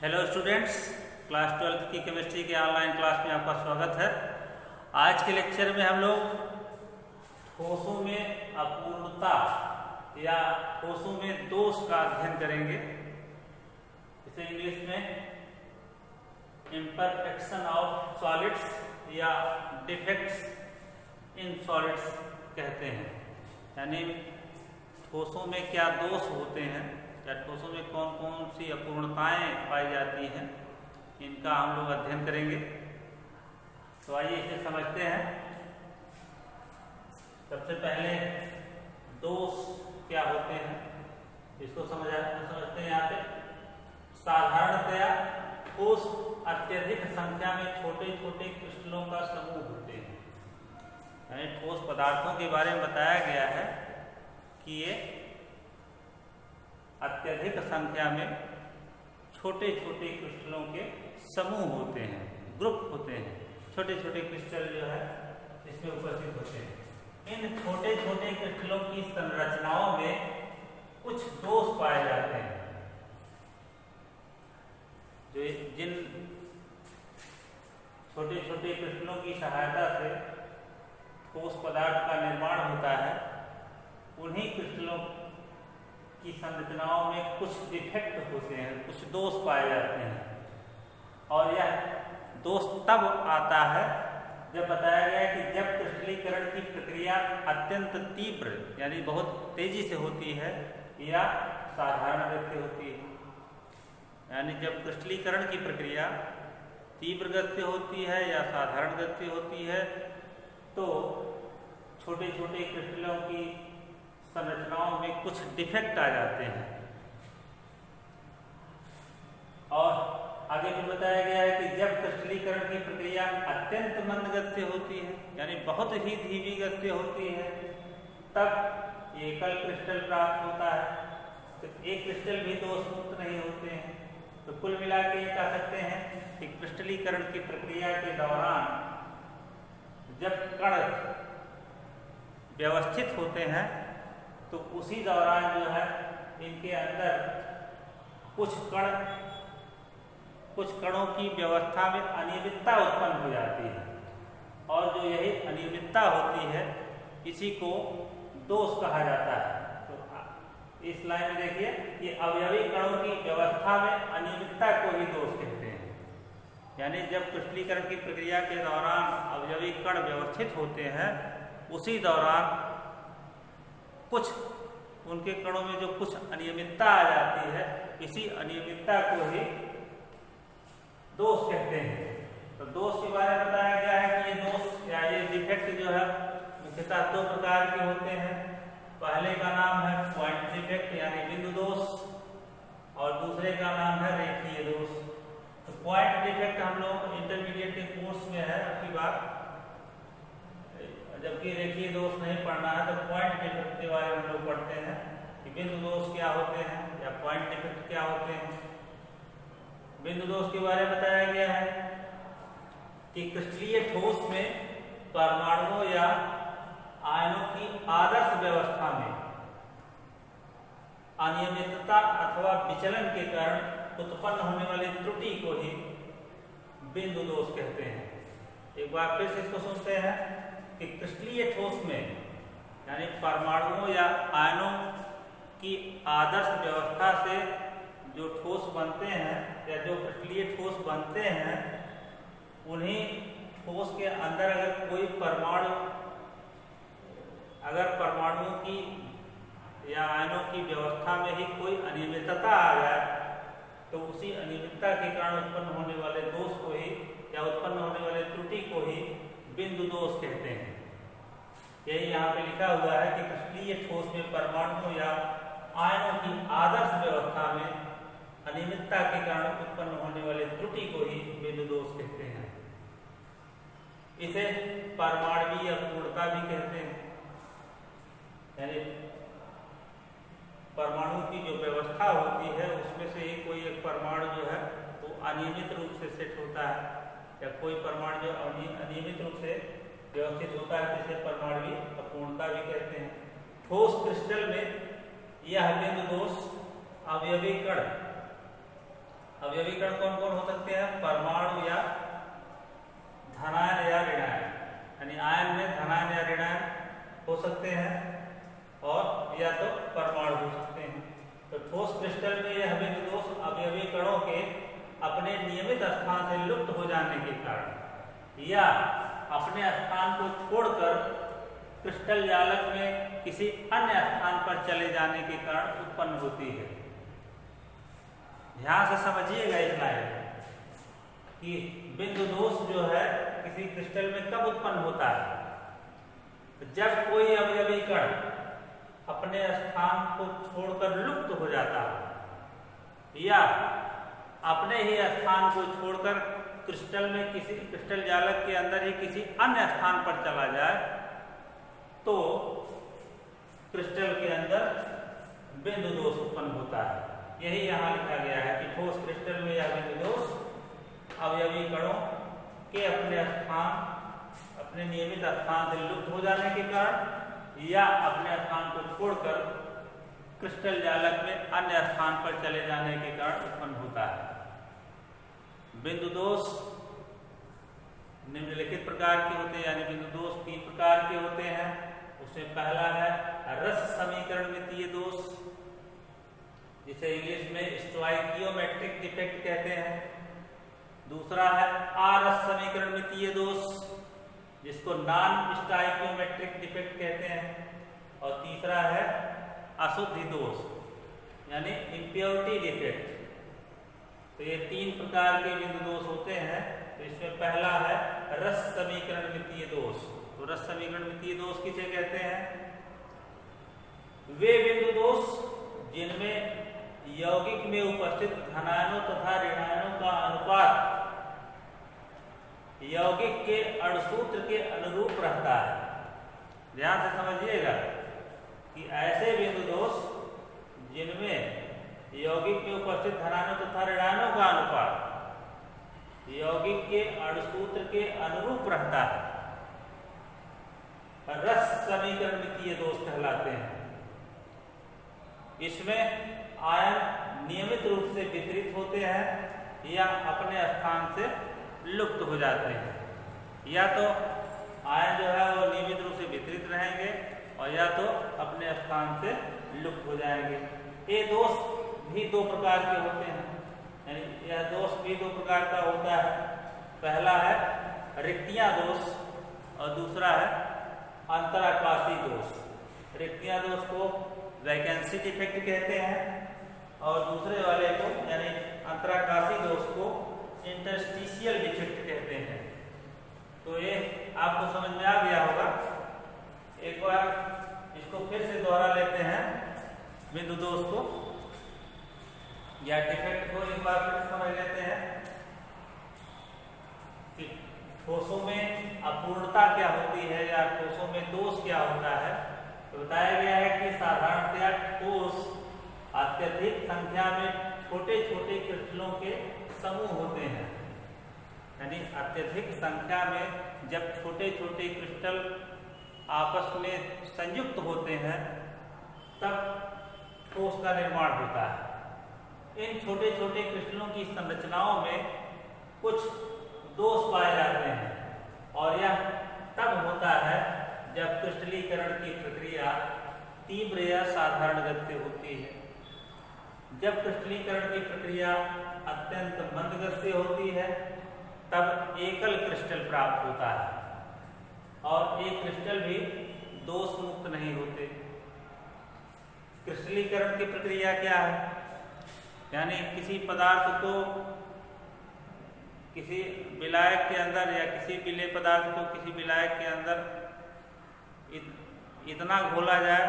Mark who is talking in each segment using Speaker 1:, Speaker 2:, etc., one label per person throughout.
Speaker 1: Hello students, class 12 की chemistry के online class में आपका स्वागत है। आज के लेक्चर में हम लोग ठोसों में अपूर्णता या ठोसों में दोष का अध्ययन करेंगे। इसे इंग्लिश में इम्परफेक्शन ऑफ सॉलिड्स या डिफेक्ट्स इन सॉलिड्स कहते हैं। यानी ठोसों में क्या दोष होते हैं या ठोसों में कौन कौन सी अपूर्णताएं पाई जाती हैं, इनका हम लोग अध्ययन करेंगे। तो आइए इसे समझते हैं। सबसे पहले दोष क्या होते हैं इसको समझते हैं। यहाँ पे साधारणतया ठोस अत्यधिक संख्या में छोटे छोटे क्रिस्टलों का समूह होते हैं। यानी ठोस पदार्थों के बारे में बताया गया है कि ये अत्यधिक संख्या में छोटे छोटे क्रिस्टलों के समूह होते हैं, ग्रुप होते हैं। छोटे छोटे क्रिस्टल जो है इसमें उपस्थित होते हैं। इन छोटे छोटे क्रिस्टलों की संरचनाओं में कुछ दोष पाए जाते हैं। जो जिन छोटे छोटे क्रिस्टलों की सहायता से ठोस पदार्थ का निर्माण होता है, उन्हीं क्रिस्टलों की संरचनाओं में कुछ डिफेक्ट होते हैं, कुछ दोष पाए जाते हैं। और यह दोष तब आता है जब बताया गया कि जब क्रिस्टलीकरण की प्रक्रिया अत्यंत तीव्र यानी बहुत तेजी से होती है या साधारण गति से होती है। यानी जब क्रिस्टलीकरण की प्रक्रिया तीव्र गति से होती है या साधारण गति से होती है तो छोटे छोटे क्रिस्टलों की संरचनाओं में कुछ डिफेक्ट आ जाते हैं। और आगे भी बताया गया है कि जब क्रिस्टलीकरण की प्रक्रिया अत्यंत मंद गति से होती है यानी बहुत ही धीमी गति से होती है, तब एकल क्रिस्टल प्राप्त होता है। तो एक क्रिस्टल भी दोष मुक्त नहीं होते हैं। तो कुल मिला के ये कह सकते हैं कि क्रिस्टलीकरण की प्रक्रिया के दौरान जब कण व्यवस्थित होते हैं तो उसी दौरान जो है इनके अंदर कुछ कणों की व्यवस्था में अनियमितता उत्पन्न हो जाती है। और जो यही अनियमितता होती है इसी को दोष कहा जाता है। तो इस लाइन में देखिए, ये अवयवी कणों की व्यवस्था में अनियमितता को ही दोष कहते हैं। यानी जब क्रिस्टलीकरण की प्रक्रिया के दौरान अवयवी कण व्यवस्थित होते हैं, उसी दौरान कुछ उनके कणों में जो कुछ अनियमितता आ जाती है, इसी अनियमितता को ही दोष कहते हैं। तो दोष के बारे में बताया गया है कि ये दोष या ये डिफेक्ट जो है मुख्यतः दो प्रकार के होते हैं। पहले का नाम है पॉइंट डिफेक्ट यानी बिंदु दोष और दूसरे का नाम है रेखीय दोष। तो पॉइंट डिफेक्ट हम लोग इंटरमीडिएट के कोर्स में है आपकी बात, जबकि रेखीय दोष नहीं पढ़ना है तो पॉइंट डिफेक्ट के बारे में हम लोग पढ़ते हैं कि बिंदु दोष क्या होते हैं या पॉइंट डिफेक्ट क्या होते हैं। बिंदु दोष के बारे में बताया गया है कि क्रिस्टलीय ठोस में परमाणुओं या आयनों की आदर्श व्यवस्था में अनियमितता अथवा विचलन के कारण उत्पन्न होने वाली त्रुटि को ही बिंदु दोष कहते हैं। एक बार फिर से इसको सुनते हैं कि क्रिस्टलीय ठोस में यानी परमाणुओं या आयनों की आदर्श व्यवस्था से जो ठोस बनते हैं या जो क्रिस्टलीय ठोस बनते हैं, उन्हीं ठोस के अंदर अगर परमाणुओं की या आयनों की व्यवस्था में ही कोई अनियमितता आ जाए तो उसी अनियमितता के कारण उत्पन्न होने वाले दोष को ही या उत्पन्न होने वाले त्रुटि को ही बिंदु दोष कहते हैं। यही यहाँ पे लिखा हुआ है कि क्रिस्टलीय ठोस में परमाणुओं या आयनों की आदर्श व्यवस्था में अनियमितता के कारण उत्पन्न होने वाले त्रुटि को ही बिंदु दोष कहते हैं। इसे परमाणुवीय अपूर्णता भी कहते हैं। यानी परमाणु की जो व्यवस्था होती है उसमें से ही कोई एक परमाणु जो है वो अनियमित रूप से सेट होता है या कोई परमाणु जो अनियमित रूप से व्यवस्थित होता है, जिसे परमाणुवीय अपूर्णता भी कहते हैं। ठोस क्रिस्टल में यह बिंदु दोष अवयवी कण अवयवी कण कौन कौन हो सकते हैं? परमाणु या धनायन या ऋणायन, यानी आयन में धनायन या ऋणायन हो सकते हैं और या तो परमाणु हो सकते हैं। तो ठोस क्रिस्टल में यह बिंदु दोष अवयवी कणों के अपने नियमित स्थान से लुप्त हो जाने के कारण या अपने स्थान को छोड़कर क्रिस्टल जालक में किसी अन्य स्थान पर चले जाने के कारण उत्पन्न होती है। ध्यान से समझिएगा इस लाइन कि बिंदु दोष जो है किसी क्रिस्टल में कब उत्पन्न होता है? जब कोई अवयवी कण अपने स्थान को छोड़कर लुप्त हो जाता है या अपने ही स्थान को छोड़कर क्रिस्टल में किसी क्रिस्टल जालक के अंदर ही किसी अन्य स्थान पर चला जाए तो क्रिस्टल के अंदर बिंदु दोष उत्पन्न होता है। यही यहाँ लिखा गया है कि ठोस क्रिस्टल में यह बिंदु दोष अवयवी कणों के अपने नियमित स्थान से लुप्त हो जाने के कारण या अपने स्थान को छोड़कर क्रिस्टल जालक में अन्य स्थान पर चले जाने के कारण उत्पन्न होता है। बिंदु दोष निम्नलिखित प्रकार के होते हैं, यानी बिंदु दोष 3 प्रकार के होते हैं। उसमें पहला है रस समीकरणमितीय दोष, जिसे इंग्लिश में स्टोइकियोमेट्रिक डिफेक्ट कहते हैं। दूसरा है आरस समीकरणमितीय दोष, जिसको नॉन स्टोइकियोमेट्रिक डिफेक्ट कहते हैं। और तीसरा है अशुद्धि दोष, यानी इम्प्योरिटी डिफेक्ट। तो ये 3 प्रकार के बिंदु दोष होते हैं। तो इसमें पहला है रस समीकरणमितीय दोष। तो रस समीकरणमितीय दोष किसे कहते हैं? वे बिंदु दोष जिनमें यौगिक में उपस्थित धनायनों तथा ऋणायनों का अनुपात यौगिक के अणुसूत्र के अनुरूप रहता है। ध्यान से समझिएगा कि ऐसे बिंदु दोष जिनमें यौगिक में उपस्थित धनायनों तथा ऋणायनों का अनुपात यौगिक के अणुसूत्र के अनुरूप रहता है, रस समीकरणमितीय दोष कहलाते हैं। इसमें आयन नियमित रूप से वितरित होते हैं या अपने स्थान से लुप्त हो जाते हैं। या तो आयन जो है वो नियमित रूप से वितरित रहेंगे और या तो अपने स्थान से लुप्त हो जाएंगे। ये दोष भी 2 प्रकार के होते हैं, यानी यह दोष भी 2 प्रकार का होता है। पहला है रिक्तियां दोष और दूसरा है अंतराकाशी दोष। रिक्तियां दोष को वैकेंसी डिफेक्ट कहते हैं और दूसरे वाले को यानी अंतराकाशी दोष को इंटरस्टिशियल डिफेक्ट कहते हैं। तो ये आपको समझ में आ गया होगा। एक बार इसको फिर से दोहरा लेते हैं, बिंदु दोष को या डिफेक्ट को एक बार फिर समझ लेते हैं कि ठोसों में अपूर्णता क्या होती है या ठोसों में दोष क्या होता है। तो बताया गया है कि साधारणतया ठोस अत्यधिक संख्या में छोटे छोटे क्रिस्टलों के समूह होते हैं, यानी अत्यधिक संख्या में जब छोटे छोटे क्रिस्टल आपस में संयुक्त होते हैं तब ठोस का निर्माण होता है। इन छोटे छोटे क्रिस्टलों की संरचनाओं में कुछ दोष पाए जाते हैं और यह तब होता है जब क्रिस्टलीकरण की प्रक्रिया तीव्र या साधारण गति से होती है। जब क्रिस्टलीकरण की प्रक्रिया अत्यंत मंद गति से होती है तब एकल क्रिस्टल प्राप्त होता है और एक क्रिस्टल भी दोष मुक्त नहीं होते। क्रिस्टलीकरण की प्रक्रिया क्या है? यानी किसी पदार्थ को किसी विलायक के अंदर या किसी पीले पदार्थ को किसी विलायक के अंदर इतना घोला जाए,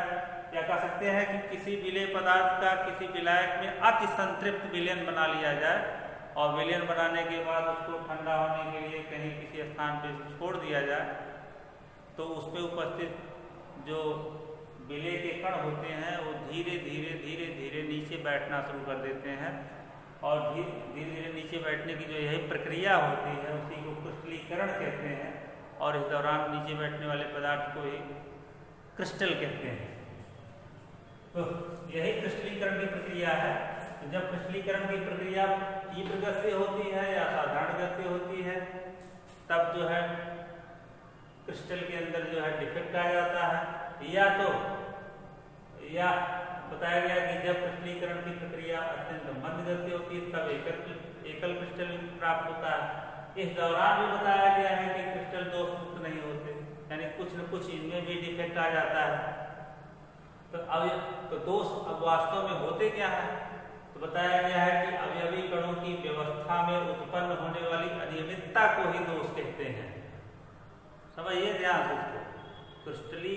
Speaker 1: या कह सकते हैं कि किसी विलेय पदार्थ का किसी विलायक में अति संतृप्त विलयन बना लिया जाए और विलयन बनाने के बाद उसको ठंडा होने के लिए कहीं किसी स्थान पर छोड़ दिया जाए तो उसमें उपस्थित जो विलेय के कण होते हैं वो धीरे धीरे धीरे धीरे नीचे बैठना शुरू कर देते हैं और धीरे धीरे नीचे बैठने की जो यही प्रक्रिया होती है उसी को क्रिस्टलीकरण कहते हैं और इस दौरान नीचे बैठने वाले पदार्थ को ही क्रिस्टल कहते हैं। तो यही क्रिस्टलीकरण की प्रक्रिया है। तो जब क्रिस्टलीकरण की प्रक्रिया तीव्र गति होती है या साधारण गति होती है, तब जो है क्रिस्टल के अंदर जो है डिफेक्ट आ जाता है। या बताया गया कि जब क्रिस्टलीकरण की प्रक्रिया अत्यंत मंद गति होती है तब एकल क्रिस्टल प्राप्त होता है। इस दौरान भी बताया गया है कि क्रिस्टल दोष मुक्त नहीं होते, यानी कुछ न कुछ इनमें भी डिफेक्ट आ जाता है। तो दोष अब वास्तव में होते क्या है, तो बताया गया है कि अवयवी कणों की व्यवस्था में उत्पन्न होने वाली अनियमितता को ही दोष कहते हैं। समझिए ध्यान से इसको, क्रिस्टली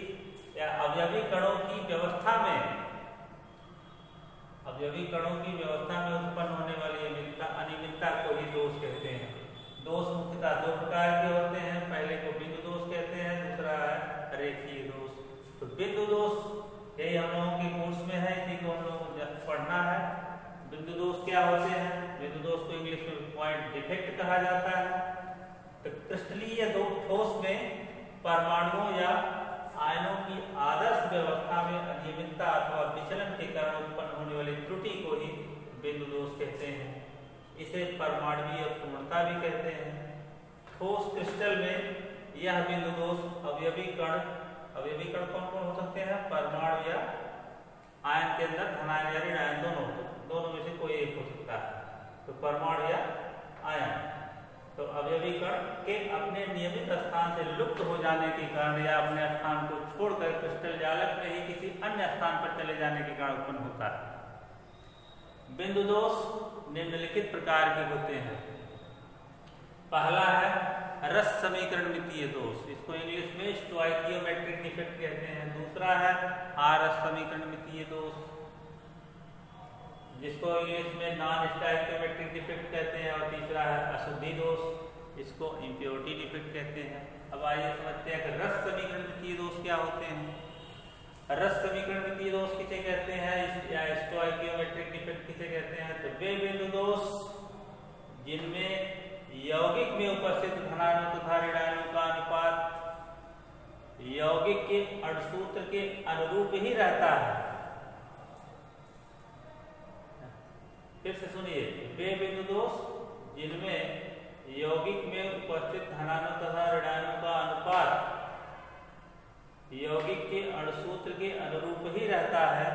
Speaker 1: या अवयवी कणों की व्यवस्था में उत्पन्न होने वाली अनियमितता को ही दोष कहते हैं। दोष मुख्यतः दो प्रकार के होते हैं, पहले को बिंदु दोष कहते हैं, दूसरा है रेखीय दोष। तो बिंदु दोष यही हम लोगों के कोर्स में है, इसी को हम लोगों को पढ़ना है। बिंदु दोष क्या होते हैं? बिंदु दोष को इंग्लिश में पॉइंट डिफेक्ट कहा जाता है। तो क्रिस्टलीय दो ठोस में परमाणुओं या आयनों की आदर्श व्यवस्था में अनियमितता अथवा विचलन के कारण उत्पन्न होने वाली त्रुटि को ही बिंदु दोष कहते हैं। इसे परमाणुवीय अपूर्णता भी कहते हैं। ठोस क्रिस्टल में यह बिंदु दोष अवयवी कण कौन कौन हो सकते हैं? परमाणु या आयन के अंदर धनायन या ऋण आयन दोनों में से कोई एक हो सकता है। तो परमाणु या आयन, तो अवयवी कण के अपने नियमित स्थान से लुप्त हो जाने के कारण या अपने स्थान को छोड़कर क्रिस्टल जालक में ही किसी अन्य स्थान पर चले जाने के कारण उत्पन्न होता है। बिंदु दोष निम्नलिखित प्रकार के होते हैं। पहला है रस समीकरणमितीय दोष, इसको इंग्लिश में स्टोइकियोमेट्रिक डिफेक्ट कहते हैं। दूसरा है आरस समीकरणमितीय दोष, जिसको इंग्लिश में नॉन स्टोइकियोमेट्रिक डिफेक्ट कहते हैं। और तीसरा है अशुद्धि दोष, इसको इम्प्योरिटी डिफेक्ट कहते हैं। अब आइए समझते हैं कि रस समीकरणमितीय दोष क्या होते हैं। रस समीकरणमितीय दोष किसे कहते हैं या स्टोइकियोमेट्रिक डिफेक्ट किसे कहते हैं? तो वे बिंदु दोष जिनमें यौगिक में उपस्थित धनायनों तथा ऋणायनों का अनुपात यौगिक के अणुसूत्र के अनुरूप ही रहता है। फिर से सुनिए, वे बिंदु दोष जिनमें यौगिक में उपस्थित धनायनों तथा ऋणायनों का अनुपात यौगिक के अणुसूत्र के अनुरूप ही रहता है,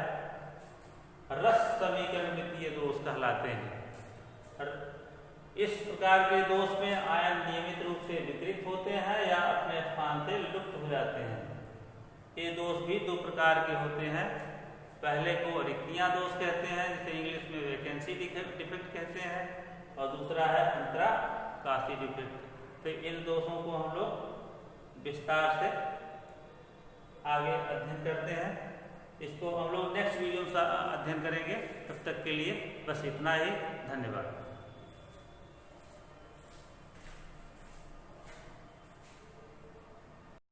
Speaker 1: रस समीकरणमितीय दोष कहलाते हैं। इस प्रकार के दोष में आयन नियमित रूप से वितरित होते हैं या अपने स्थान से लुप्त हो जाते हैं। ये दोष भी दो प्रकार के होते हैं। पहले को रिक्तियां दोष कहते हैं, जिसे इंग्लिश में वैकेंसी डिफेक्ट कहते हैं, और दूसरा है अंतराकाशी डिफेक्ट। तो इन दोषों को हम लोग विस्तार से आगे अध्ययन करते हैं। इसको हम लोग नेक्स्ट वीडियो में अध्ययन करेंगे। तब तक के लिए बस इतना ही। धन्यवाद।